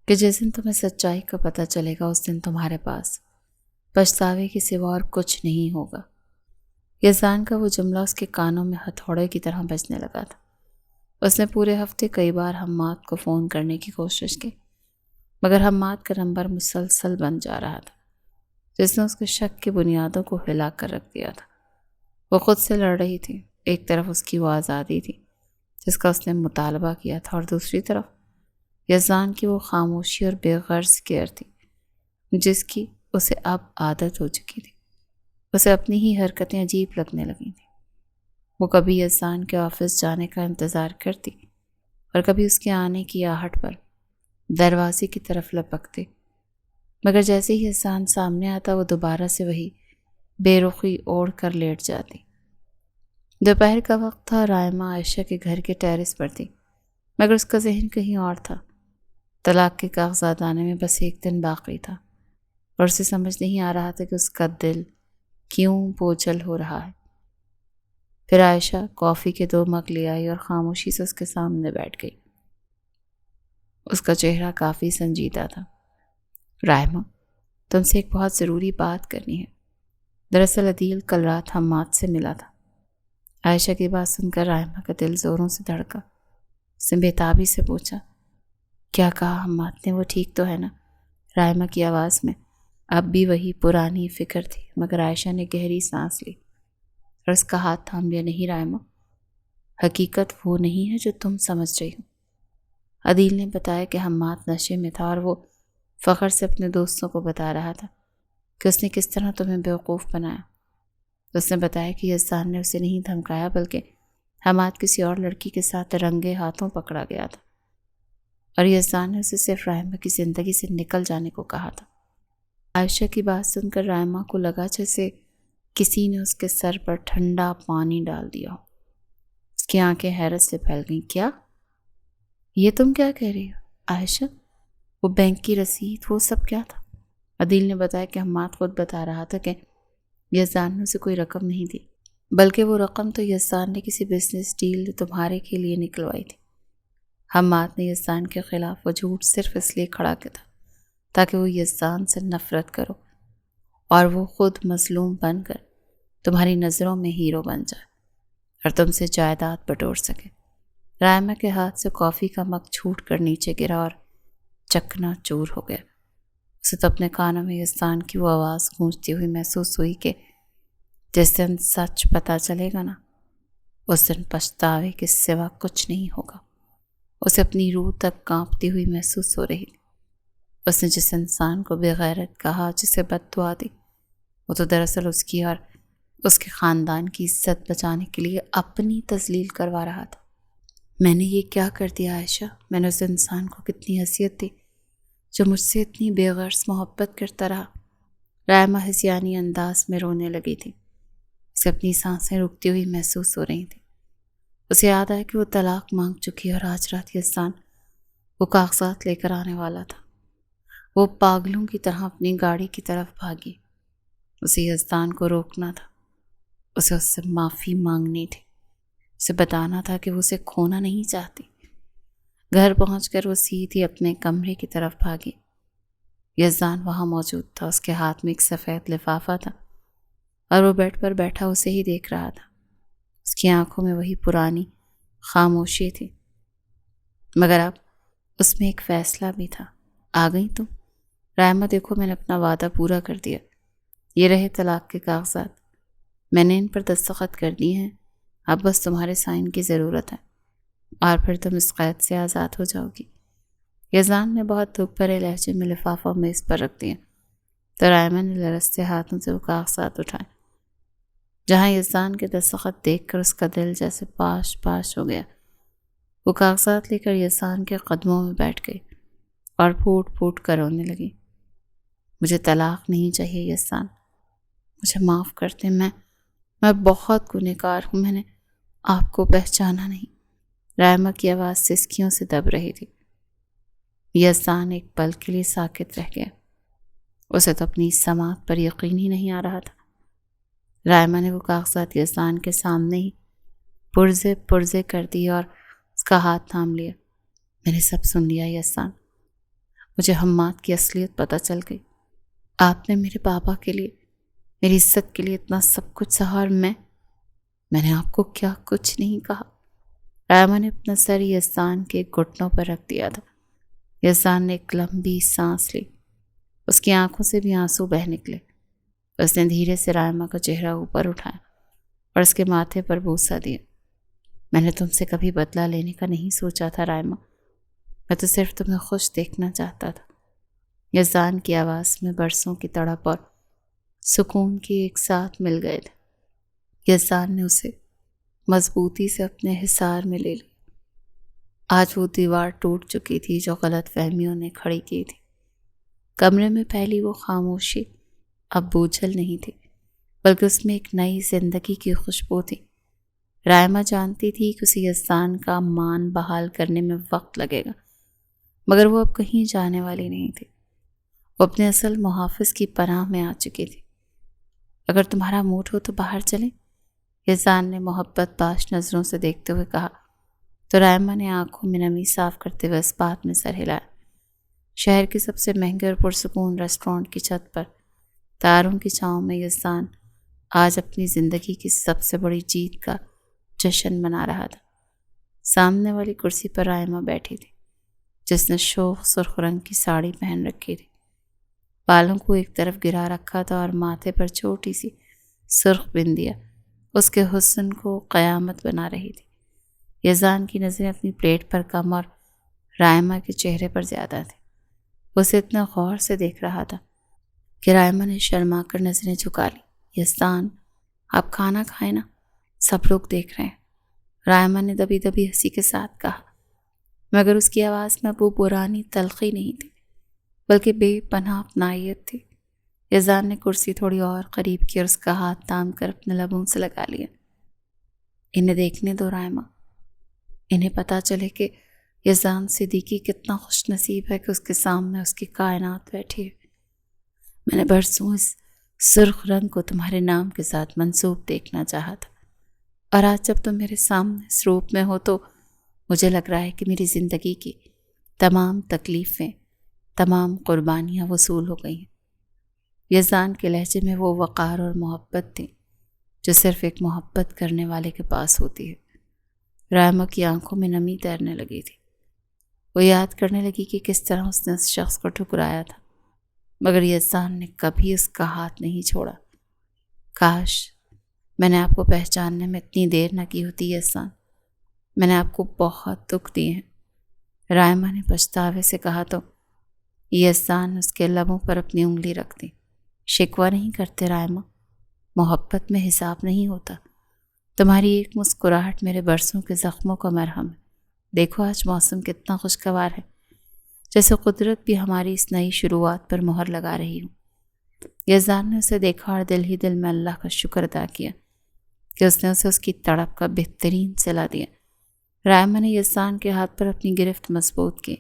کہ جس دن تمہیں سچائی کا پتہ چلے گا اس دن تمہارے پاس پچھتاوے کے سوا اور کچھ نہیں ہوگا۔ یزدان کا وہ جملہ اس کے کانوں میں ہتھوڑے کی طرح بجنے لگا تھا۔ اس نے پورے ہفتے کئی بار حماد کو فون کرنے کی کوشش کی، مگر حماد کا نمبر مسلسل بند جا رہا تھا، جس نے اس کے شک کی بنیادوں کو ہلا کر رکھ دیا تھا۔ وہ خود سے لڑ رہی تھی۔ ایک طرف اس کی وہ آزادی تھی جس کا اس نے مطالبہ کیا تھا، اور دوسری طرف یزدان کی وہ خاموشی اور بے غرض کیئر تھی جس کی اسے اب عادت ہو چکی تھی۔ اسے اپنی ہی حرکتیں عجیب لگنے لگی تھیں۔ وہ کبھی یزدان کے آفس جانے کا انتظار کرتی اور کبھی اس کے آنے کی آہٹ پر دروازے کی طرف لپکتی، مگر جیسے ہی یزدان سامنے آتا وہ دوبارہ سے وہی بے رخی اوڑھ کر لیٹ جاتی۔ دوپہر کا وقت تھا۔ رائمہ عائشہ کے گھر کے ٹیرس پر تھی، مگر اس کا ذہن کہیں اور تھا۔ طلاق کے کاغذات آنے میں بس 1 دن باقی تھا، اور اسے سمجھ نہیں آ رہا تھا کہ اس کا دل کیوں بوجھل ہو رہا ہے۔ پھر عائشہ کافی کے 2 مگ لے آئی اور خاموشی سے اس کے سامنے بیٹھ گئی۔ اس کا چہرہ کافی سنجیدہ تھا۔ رائمہ، تم سے ایک بہت ضروری بات کرنی ہے۔ دراصل عدیل کل رات حماد سے ملا تھا۔ عائشہ کی بات سن کر رائمہ کا دل زوروں سے دھڑکا۔ اس نے بےتابی سے پوچھا، کیا کہا حماد نے؟ وہ ٹھیک تو ہے نا؟ رائمہ کی آواز میں اب بھی وہی پرانی فکر تھی، مگر عائشہ نے گہری سانس لی اور اس کا ہاتھ تھام لیا۔ نہیں رائمہ، حقیقت وہ نہیں ہے جو تم سمجھ رہی ہو۔ عدیل نے بتایا کہ حماد نشے میں تھا اور وہ فخر سے اپنے دوستوں کو بتا رہا تھا کہ اس نے کس طرح تمہیں بیوقوف بنایا۔ اس نے بتایا کہ یزدان نے اسے نہیں دھمکایا، بلکہ حماد کسی اور لڑکی کے ساتھ رنگے ہاتھوں پکڑا گیا تھا، اور یزدان نے اسے صرف رائمہ کی زندگی سے نکل جانے کو کہا تھا۔ عائشہ کی بات سن کر رائمہ کو لگا جیسے کسی نے اس کے سر پر ٹھنڈا پانی ڈال دیا ہو۔ اس کی آنکھیں حیرت سے پھیل گئیں۔ کیا؟ یہ تم کیا کہہ رہی ہو عائشہ؟ وہ بینک کی رسید، وہ سب کیا تھا؟ عدیل نے بتایا کہ حماد خود بتا رہا تھا کہ یزدان نے اسے کوئی رقم نہیں دی، بلکہ وہ رقم تو یزدان نے کسی بزنس ڈیل تمہارے کے لیے نکلوائی تھی۔ حماد نے یزدان کے خلاف وہ جھوٹ صرف اس لیے کھڑا کیا تھا تاکہ وہ یزدان سے نفرت کرو اور وہ خود مظلوم بن کر تمہاری نظروں میں ہیرو بن جائے اور تم سے جائیداد بٹور سکے۔ رائمہ کے ہاتھ سے کافی کا مگ چھوٹ کر نیچے گرا اور چکنا چور ہو گیا۔ اسے تو اپنے کانوں میں یزدان کی وہ آواز گونجتی ہوئی محسوس ہوئی کہ جس دن سچ پتہ چلے گا نا، اس دن پچھتاوے کے سوا کچھ نہیں ہوگا۔ اسے اپنی روح تک کانپتی ہوئی محسوس ہو رہی تھی۔ اس نے جس انسان کو بے غیرت کہا، جسے بد دعا دی، وہ تو دراصل اس کی اور اس کے خاندان کی عزت بچانے کے لیے اپنی تذلیل کروا رہا تھا۔ میں نے یہ کیا کر دیا عائشہ؟ میں نے اس انسان کو کتنی اذیت دی جو مجھ سے اتنی بے غرض محبت کرتا رہا۔ رائمہ ہسیانی انداز میں رونے لگی تھی۔ اسے اپنی سانسیں رکتی ہوئی محسوس ہو رہی تھیں۔ اسے یاد آیا کہ وہ طلاق مانگ چکی اور آج رات یزدان وہ کاغذات لے کر آنے والا تھا۔ وہ پاگلوں کی طرح اپنی گاڑی کی طرف بھاگی۔ اسے یزدان کو روکنا تھا، اسے اس سے معافی مانگنی تھی، اسے بتانا تھا کہ وہ اسے کھونا نہیں چاہتی۔ گھر پہنچ کر وہ سیدھی اپنے کمرے کی طرف بھاگی۔ یزدان وہاں موجود تھا، اس کے ہاتھ میں ایک سفید لفافہ تھا اور وہ بیڈ پر بیٹھا اسے ہی دیکھ رہا تھا۔ اس کی آنکھوں میں وہی پرانی خاموشی تھی، مگر اب اس میں ایک فیصلہ بھی تھا۔ آ گئی تم؟ رائمہ دیکھو، میں نے اپنا وعدہ پورا کر دیا۔ یہ رہے طلاق کے کاغذات، میں نے ان پر دستخط کر دیے ہیں، اب بس تمہارے سائن کی ضرورت ہے اور پھر تم اس قید سے آزاد ہو جاؤ گی۔ یزدان نے بہت دکھ بھرے لہجے میں لفافہ میز پر رکھ دیا تو رائمہ نے لرزتے ہاتھوں سے وہ کاغذات اٹھائے۔ جہاں یزدان کے دستخط دیکھ کر اس کا دل جیسے پاش پاش ہو گیا۔ وہ کاغذات لے کر یزدان کے قدموں میں بیٹھ گئی اور پھوٹ پھوٹ کر رونے لگی۔ مجھے طلاق نہیں چاہیے یزدان، مجھے معاف کر دیں، میں بہت گنہگار ہوں، میں نے آپ کو پہچانا نہیں۔ رائمہ کی آواز سسکیوں سے دب رہی تھی۔ یزدان ایک پل کے لیے ساکت رہ گیا۔ اسے تو اپنی سماعت پر یقین ہی نہیں آ رہا تھا۔ رائمہ نے وہ کاغذات یزدان کے سامنے ہی پرزے پرزے کر دی اور اس کا ہاتھ تھام لیا۔ میں نے سب سن لیا یزدان، مجھے حماد کی اصلیت پتہ چل گئی۔ آپ نے میرے بابا کے لیے، میری عزت کے لیے اتنا سب کچھ سہا اور میں نے آپ کو کیا کچھ نہیں کہا۔ رائمہ نے اپنا سر یزدان کے گھٹنوں پر رکھ دیا تھا۔ یزدان نے ایک لمبی سانس لی، اس کی آنکھوں سے بھی آنسو بہہ نکلے۔ اس نے دھیرے سے رائمہ کا چہرہ اوپر اٹھایا اور اس کے ماتھے پر بوسہ دیا۔ میں نے تم سے کبھی بدلہ لینے کا نہیں سوچا تھا رائمہ، میں تو صرف تمہیں خوش دیکھنا چاہتا تھا۔ یزدان کی آواز میں برسوں کی تڑپ اور سکون کی ایک ساتھ مل گئے تھے۔ یزدان نے اسے مضبوطی سے اپنے حصار میں لے لی۔ آج وہ دیوار ٹوٹ چکی تھی جو غلط فہمیوں نے کھڑی کی تھی۔ کمرے میں پہلی وہ خاموشی اب بوجھل نہیں تھی، بلکہ اس میں ایک نئی زندگی کی خوشبو تھی۔ رائمہ جانتی تھی کہ اسے یزدان کا مان بحال کرنے میں وقت لگے گا، مگر وہ اب کہیں جانے والی نہیں تھی۔ وہ اپنے اصل محافظ کی پناہ میں آ چکی تھی۔ اگر تمہارا موڈ ہو تو باہر چلیں، یزدان نے محبت باش نظروں سے دیکھتے ہوئے کہا تو رائمہ نے آنکھوں میں نمی صاف کرتے ہوئے اس بات میں سر ہلایا۔ شہر کے سب سے مہنگے اور پرسکون ریسٹورانٹ کی چھت پر تاروں کی چھاؤں میں یزدان آج اپنی زندگی کی سب سے بڑی جیت کا جشن منا رہا تھا۔ سامنے والی کرسی پر رائمہ بیٹھی تھی، جس نے شوخ سرخ رنگ کی ساڑی پہن رکھی تھی، بالوں کو ایک طرف گرا رکھا تھا اور ماتھے پر چھوٹی سی سرخ بندیا اس کے حسن کو قیامت بنا رہی تھی۔ یزدان کی نظریں اپنی پلیٹ پر کم اور رائمہ کے چہرے پر زیادہ تھی۔ وہ اسے اتنا غور سے دیکھ رہا تھا کہ رائمہ نے شرما کر نظریں جھکا لی۔ یزدان، آپ کھانا کھائیں نا، سب لوگ دیکھ رہے ہیں، رائمہ نے دبی دبی ہنسی کے ساتھ کہا، مگر اس کی آواز میں وہ پرانی تلخی نہیں تھی، بلکہ بے پناہ اپنائیت تھی۔ یزدان نے کرسی تھوڑی اور قریب کی اور اس کا ہاتھ تام کر اپنے لبوں سے لگا لیا۔ انہیں دیکھنے دو رائمہ، انہیں پتہ چلے کہ یزدان صدیقی کتنا خوش نصیب ہے کہ اس کے سامنے اس کی کائنات بیٹھی ہے۔ میں نے برسوں اس سرخ رنگ کو تمہارے نام کے ساتھ منسوب دیکھنا چاہا تھا، اور آج جب تم میرے سامنے اس روپ میں ہو تو مجھے لگ رہا ہے کہ میری زندگی کی تمام تکلیفیں، تمام قربانیاں وصول ہو گئی ہیں۔ یزدان کے لہجے میں وہ وقار اور محبت تھی جو صرف ایک محبت کرنے والے کے پاس ہوتی ہے۔ رائمہ کی آنکھوں میں نمی تیرنے لگی تھی۔ وہ یاد کرنے لگی کہ کس طرح اس نے اس شخص کو ٹھکرایا تھا، مگر یزدان نے کبھی اس کا ہاتھ نہیں چھوڑا۔ کاش میں نے آپ کو پہچاننے میں اتنی دیر نہ کی ہوتی یزدان، میں نے آپ کو بہت دکھ دیے ہیں، رائمہ نے پچھتاوے سے کہا تو یزدان اس کے لبوں پر اپنی انگلی رکھ دی۔ شکوہ نہیں کرتے رائمہ، محبت میں حساب نہیں ہوتا۔ تمہاری ایک مسکراہٹ میرے برسوں کے زخموں کا مرہم ہے۔ دیکھو آج موسم کتنا خوشگوار ہے، جیسے قدرت بھی ہماری اس نئی شروعات پر مہر لگا رہی ہوں۔ یزدان نے اسے دیکھا اور دل ہی دل میں اللہ کا شکر ادا کیا کہ اس نے اسے اس کی تڑپ کا بہترین صلہ دیا۔ رائمہ نے یزدان کے ہاتھ پر اپنی گرفت مضبوط کی۔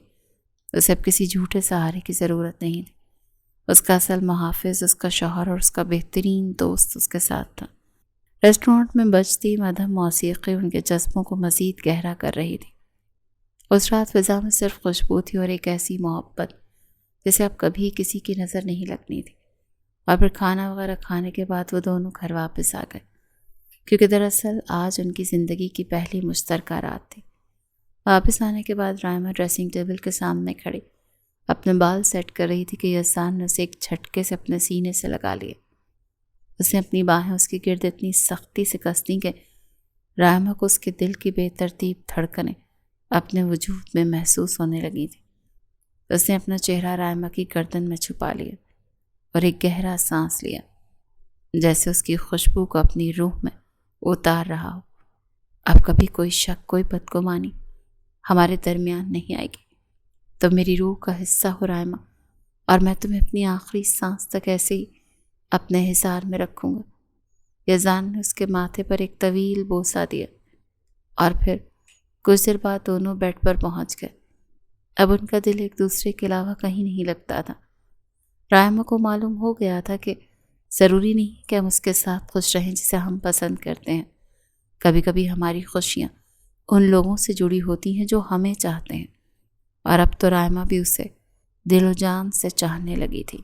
اسے اب کسی جھوٹے سہارے کی ضرورت نہیں تھی۔ اس کا اصل محافظ، اس کا شوہر اور اس کا بہترین دوست اس کے ساتھ تھا۔ ریسٹورانٹ میں بجتی مدھم موسیقی ان کے جذبوں کو مزید گہرا کر رہی تھی۔ اس رات فضا میں صرف خوشبو تھی اور ایک ایسی محبت جسے اب کبھی کسی کی نظر نہیں لگنی تھی۔ اور پھر کھانا وغیرہ کھانے کے بعد وہ دونوں گھر واپس آ گئے، کیونکہ دراصل آج ان کی زندگی کی پہلی مشترکہ رات تھی۔ واپس آنے کے بعد رائمہ ڈریسنگ ٹیبل کے سامنے کھڑی اپنے بال سیٹ کر رہی تھی کہ یزدان نے اسے ایک جھٹکے سے اپنے سینے سے لگا لیے۔ اس نے اپنی باہیں اس کے گرد اتنی سختی سے کس دیں کہ رائمہ کو اس کے دل کی بے ترتیب دھڑکنیں اپنے وجود میں محسوس ہونے لگی تھی۔ اس نے اپنا چہرہ رائمہ کی گردن میں چھپا لیا اور ایک گہرا سانس لیا، جیسے اس کی خوشبو کو اپنی روح میں اتار رہا ہو۔ اب کبھی کوئی شک، کوئی بدگمانی ہمارے درمیان نہیں آئے گی۔ تم میری روح کا حصہ ہو رائمہ، اور میں تمہیں اپنی آخری سانس تک ایسے ہی اپنے حصار میں رکھوں گا۔ یزدان نے اس کے ماتھے پر ایک طویل بوسہ دیا اور پھر کچھ دیر بعد دونوں بیڈ پر پہنچ گئے۔ اب ان کا دل ایک دوسرے کے علاوہ کہیں نہیں لگتا تھا۔ رائمہ کو معلوم ہو گیا تھا کہ ضروری نہیں کہ ہم اس کے ساتھ خوش رہیں جسے ہم پسند کرتے ہیں۔ کبھی کبھی ہماری خوشیاں ان لوگوں سے جڑی ہوتی ہیں جو ہمیں چاہتے ہیں، اور اب تو رائمہ بھی اسے دل و جان سے چاہنے لگی تھی۔